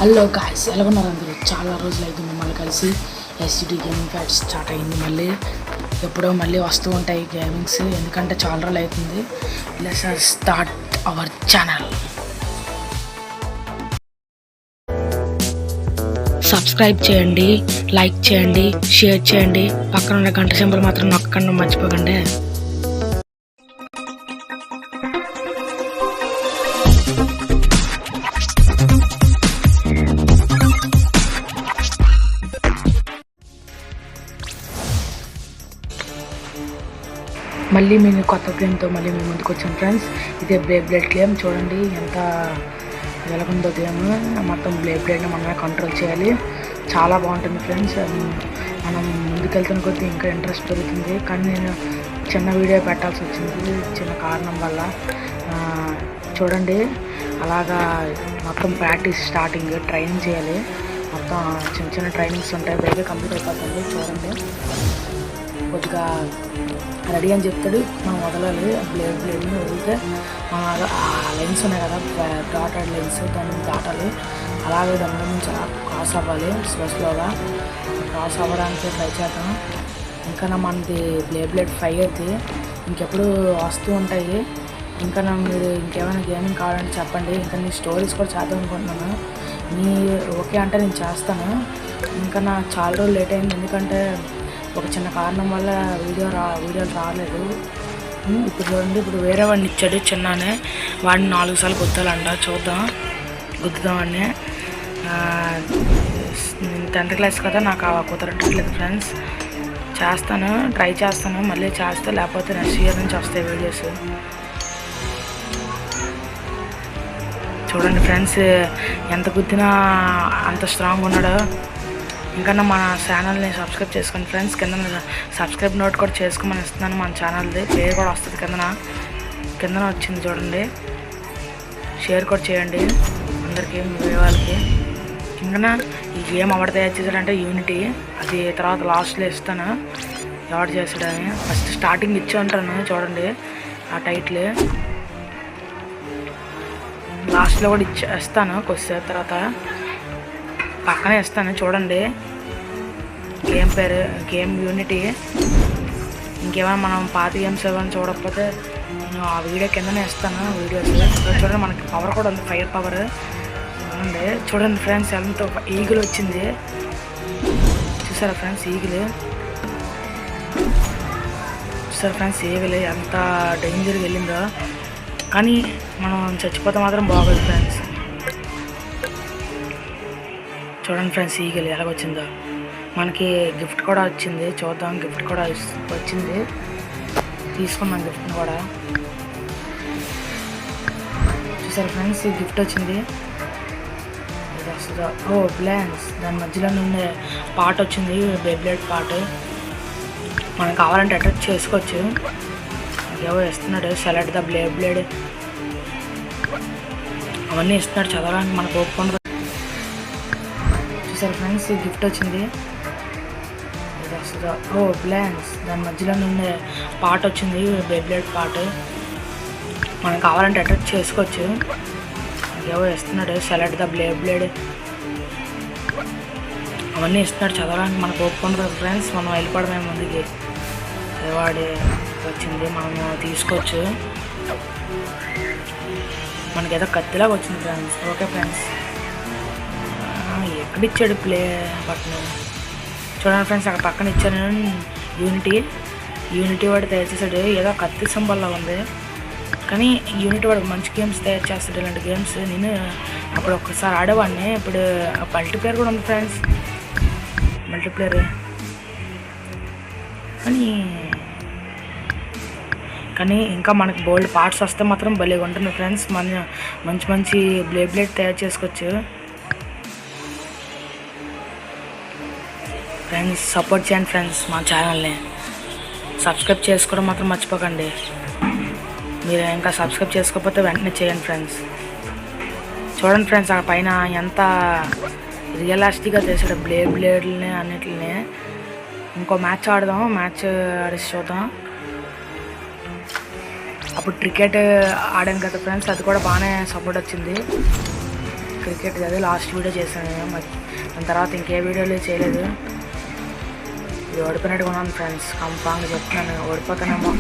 Hello guys, ఎలాగున్నారు అందరూ? చాలా రోజులు అయితే మిమ్మల్ని కలిసి. ఎస్సిటీ గేమింగ్ ఫ్యాక్ట్స్ స్టార్ట్ అయింది. ఎప్పుడో మళ్ళీ వస్తూ ఉంటాయి గేమింగ్స్, ఎందుకంటే చాలా రోజులు అవుతుంది. Let's start our channel. Subscribe చేయండి, లైక్ చేయండి, షేర్ చేయండి. పక్కన ఉన్న గంట సింబల్ మాత్రం నొక్కకుండా మర్చిపోకండి. మళ్ళీ మేము కొత్త గేమ్తో మళ్ళీ మేము ముందుకు వచ్చాం ఫ్రెండ్స్. ఇదే బ్లేడ్ గేమ్. చూడండి ఎంత ఎలాగుందో గేమ్. మొత్తం బ్లేడ్ని మనమే కంట్రోల్ చేయాలి. చాలా బాగుంటుంది ఫ్రెండ్స్. మనం ముందుకెళ్తున్న కొద్దీ ఇంకా ఇంట్రెస్ట్ పెరుగుతుంది. కానీ నేను చిన్న వీడియో పెట్టాల్సి వచ్చింది చిన్న కారణం వల్ల. చూడండి, అలాగా మొత్తం ప్రాక్టీస్ స్టార్టింగ్ ట్రైనింగ్ చేయాలి. మొత్తం చిన్న చిన్న ట్రైనింగ్స్ ఉంటాయి, బేగా కంప్లీట్ అయిపోతుంది. చూడండి, కొద్దిగా రెడీ అని చెప్తాడు, మనం వదలాలి. బ్లేడ్ని వదిలితే లైన్స్ ఉన్నాయి కదా, డాటెడ్ లైన్స్, దాన్ని దాటాలి. అలాగే దాని నుంచి క్రాస్ అవ్వాలి. స్లోగా క్రాస్ అవ్వడానికి ట్రై చేద్దాం. ఇంకా మనది బ్లేడ్ 5 అయితే ఇంకెప్పుడు వస్తూ ఉంటాయి. ఇంకా మీరు ఇంకేమైనా గేమింగ్ కావాలంటే చెప్పండి. ఇంకా నీ స్టోరీస్ కూడా చేద్దాం అనుకుంటున్నాను. నీ ఓకే అంటే నేను చేస్తాను. ఇంకా నాకు చాలా రోజులు లేట్ అయింది, ఎందుకంటే ఒక చిన్న కారణం వల్ల వీడియోలు రాలేదు. ఇప్పుడు చూడండి, ఇప్పుడు వేరే వాడిని ఇచ్చాడు చిన్ననే, వాడిని 4 సార్లు గుద్దాలంట. గుద్దుదామని. 10th క్లాస్ కదా, నాకు కుదరట్లేదు ఫ్రెండ్స్. ట్రై చేస్తాను, మళ్ళీ చేస్తే, లేకపోతే నెక్స్ట్ ఇయర్ నుంచి వస్తాయి వీడియోస్. చూడండి ఫ్రెండ్స్, ఎంత గుద్దినా అంత స్ట్రాంగ్ ఉన్నాడో. ఇంకా మన ఛానల్ని సబ్స్క్రైబ్ చేసుకోండి ఫ్రెండ్స్. కింద సబ్స్క్రైబ్ నోట్ కూడా చేసుకోమని ఇస్తున్నాను. మన ఛానల్ది పేరు కూడా వస్తుంది కిందన వచ్చింది చూడండి. షేర్ కూడా చేయండి అందరికీ, వేరే వాళ్ళకి. ఇంకా ఈ గేమ్ ఎవరు తయారు చేశాడంటే యూనిటీ. అది తర్వాత లాస్ట్లో ఇస్తాను ఎవరు చేశాడని. ఫస్ట్ స్టార్టింగ్ ఇచ్చి ఉంటాను చూడండి, ఆ టైటిల్ లాస్ట్లో కూడా ఇస్తాను కొద్దిసేపు తర్వాత, పక్కనే ఇస్తాను. చూడండి, గేమ్ పేరు గేమ్ యూనిటీ. ఇంకేమైనా మనం పాత గేమ్స్ ఏమైనా చూడకపోతే నేను ఆ వీడియో కిందనే ఇస్తాను వీడియోస్. చూడండి, మనకి పవర్ కూడా ఉంది, ఫైర్ పవర్ ఉంది. చూడండి ఫ్రెండ్స్, ఎంత ఈగిల్ వచ్చింది చూసారా ఫ్రెండ్స్? ఈగిల్ ఎంత డేంజర్గా వెళ్ళిందో. కానీ మనం చచ్చిపోతే మాత్రం బాగోదు ఫ్రెండ్స్. చూడండి ఫ్రెండ్స్, ఈగిల్ ఎలాగొచ్చిందో. మనకి గిఫ్ట్ కూడా వచ్చింది, చూద్దాం. గిఫ్ట్ కూడా వచ్చింది, తీసుకున్నాం గిఫ్ట్ని కూడా. చూసారు ఫ్రెండ్స్, ఈ గిఫ్ట్ వచ్చింది. ఇది వస్తుందా? బ్లాన్స్, దాని మధ్యలో నుండే పార్ట్ వచ్చింది, బ్లేడ్ పార్ట్. మనం కావాలంటే అటాచ్ చేసుకోవచ్చు. ఏవో ఇస్తున్నాడు, సెలెక్ట్ ద బ్లేడ్ అవన్నీ ఇస్తున్నాడు. చదవడానికి మనకు ఒప్పుకుంటుంది. చూసారు ఫ్రెండ్స్, ఈ గిఫ్ట్ వచ్చింది. ఇది వస్తుందా? బ్లాన్స్, దాని మధ్యలో నుండే పార్ట్ వచ్చింది, బ్లేడ్ పార్ట్. మనం కావాలంటే అటాచ్ చేసుకోవచ్చు. ఏవో ఇస్తున్నాడు, సెలెక్ట్ ద బ్లేడ్ అవన్నీ ఇస్తున్నాడు. చదవడానికి మనకు ఒప్పుకుంటుంది ఫ్రెండ్స్. మనం వెళ్ళిపోవడమే ముందుకి. వాడి వచ్చింది, మనము తీసుకోవచ్చు. మనకేదో కత్తిలాగా వచ్చింది ఫ్రెండ్స్. ఓకే ఫ్రెండ్స్, ఎక్కడిచ్చాడు ప్లే బటన్? చూడండి ఫ్రెండ్స్, అక్కడ పక్కన ఇచ్చాను యూనిటీ వాడు తయారు చేశాడు. ఏదో కత్తి సింబల్లా ఉంది, కానీ యూనిటీ వాడు మంచి గేమ్స్ తయారు చేస్తాడు. ఇలాంటి గేమ్స్ నేను అప్పుడు ఒక్కసారి ఆడేవాడిని. ఇప్పుడు మల్టీప్లేయర్ కూడా ఉంది ఫ్రెండ్స్, మల్టీప్లేయర్. కానీ ఇంకా మనకి బోల్డ్ పార్ట్స్ వస్తే మాత్రం భలేగా ఉంటుంది ఫ్రెండ్స్. మంచి బ్లేడ్ తయారు చేసుకోవచ్చు ఫ్రెండ్స్. సపోర్ట్ చేయండి ఫ్రెండ్స్, మా ఛానల్ని సబ్స్క్రైబ్ చేసుకోవడం మాత్రం మర్చిపోకండి. మీరు ఇంకా సబ్స్క్రైబ్ చేసుకోకపోతే వెంటనే చేయండి ఫ్రెండ్స్. చూడండి ఫ్రెండ్స్, ఆ పైన ఎంత రియలిస్టిక్గా చేసాడు బ్లేడ్ని అన్నిటిని. ఇంకో మ్యాచ్ ఆడదాం, ఆడేసి చూద్దాం. అప్పుడు క్రికెట్ ఆడాను కదా ఫ్రెండ్స్, అది కూడా బాగానే సపోర్ట్ వచ్చింది. క్రికెట్ అది లాస్ట్ వీడియో చేశాను నేను. మరి దాని తర్వాత ఇంకే వీడియోలు చేయలేదు. ఇది ఓడిపోయినట్టుగా ఉన్నాను ఫ్రెండ్స్, కంఫామ్గా చెప్తున్నాను ఓడిపోతానేమో.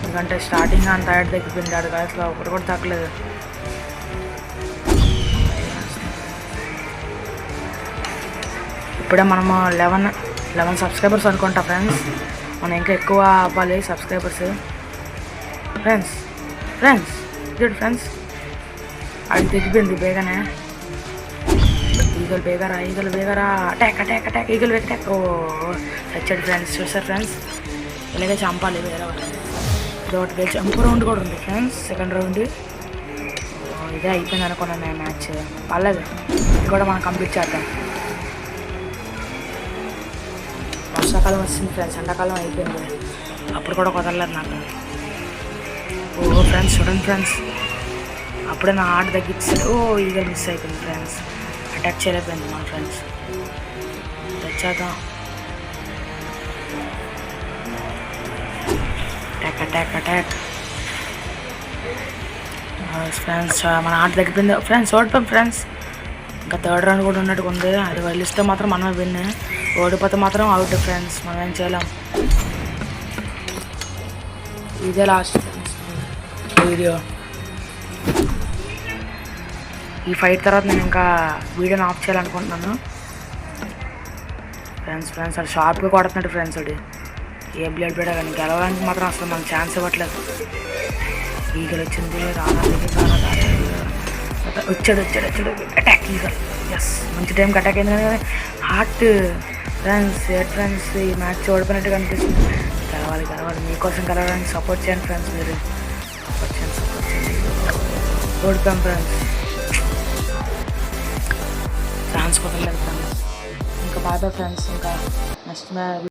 ఎందుకంటే స్టార్టింగ్ అంత టైర్డ్ తగ్గిపోయింది, ఆడు కాదు ఒకటి కూడా తగ్గలేదు. ఇప్పుడే మనము 11 సబ్స్క్రైబర్స్ అనుకుంటా ఫ్రెండ్స్. మనం ఇంకా ఎక్కువ అవ్వాలి సబ్స్క్రైబర్స్. ఫ్రెండ్స్ చూడు ఫ్రెండ్స్, అది తగ్గిపోయింది బేగానే. ఈగలు బేగరా అటాక్ ఈగలు అటాక్. ఓ చచ్చాడు ఫ్రెండ్స్. చూసారు ఫ్రెండ్స్, ఇలాగే చంపాలి వేరే వాళ్ళు. ఇదొకటి గెలిచి ఇంకో రౌండ్ కూడా ఉంది ఫ్రెండ్స్, సెకండ్ రౌండ్. ఇదే అయిపోయింది అనుకున్నాను నేను మ్యాచ్. పర్లేదు, ఇది కూడా మనం కంప్లీట్ చేద్దాం. వర్షాకాలం వచ్చింది ఫ్రెండ్స్, ఎండాకాలం అయిపోయింది, అప్పుడు కూడా కుదరలేదు నాకు. ఓ ఫ్రెండ్స్ చూడండి ఫ్రెండ్స్, అప్పుడే నా ఆట తగ్గించాడు. ఓ ఈగల్ మిస్ అయిపోయింది ఫ్రెండ్స్, అటాక్ చేయలేకపోయింది మా ఫ్రెండ్స్. తెచ్చేద్దాం. అటాక్ ఫ్రెండ్స్, మన ఆట తగ్గిపోయింది ఫ్రెండ్స్. ఓడిపోయాం ఫ్రెండ్స్. ఇంకా థర్డ్ రౌండ్ కూడా ఉన్నట్టుగా ఉంది. అది వదిలిస్తే మాత్రం మనమే విన్, ఓడిపోతే మాత్రం అవుట్ ఫ్రెండ్స్. మనం ఏం చేయలేం. ఇదే లాస్ట్ ఫ్రెండ్స్ వీడియో. ఈ ఫైట్ తర్వాత నేను ఇంకా వీడియోని ఆఫ్ చేయాలనుకుంటున్నాను ఫ్రెండ్స్. అది షార్ప్గా కొడుతున్నాడు ఫ్రెండ్స్. అది ఏ బ్లేడ్ కానీ గెలవడానికి మాత్రం అసలు మనకు ఛాన్స్ ఇవ్వట్లేదు. ఈగలు వచ్చింది, వచ్చాడు అటాక్ ఈగల్. ఎస్, మంచి టైంకి అటాక్ అయింది. కానీ హార్ట్ ఫ్రెండ్స్ ఈ మ్యాచ్ ఓడిపోయినట్టుగా అనిపిస్తుంది. గెలవాలి మీకోసం గెలవడానికి సపోర్ట్ చేయండి ఫ్రెండ్స్. మీరు సపోర్ట్ చేయండి. ఓడిపోయాం ఫ్రెండ్స్, ఛాన్స్ కుదరలేదు ఫ్రెండ్స్. ఇంకా బాగా ఫ్రెండ్స్, ఇంకా నెక్స్ట్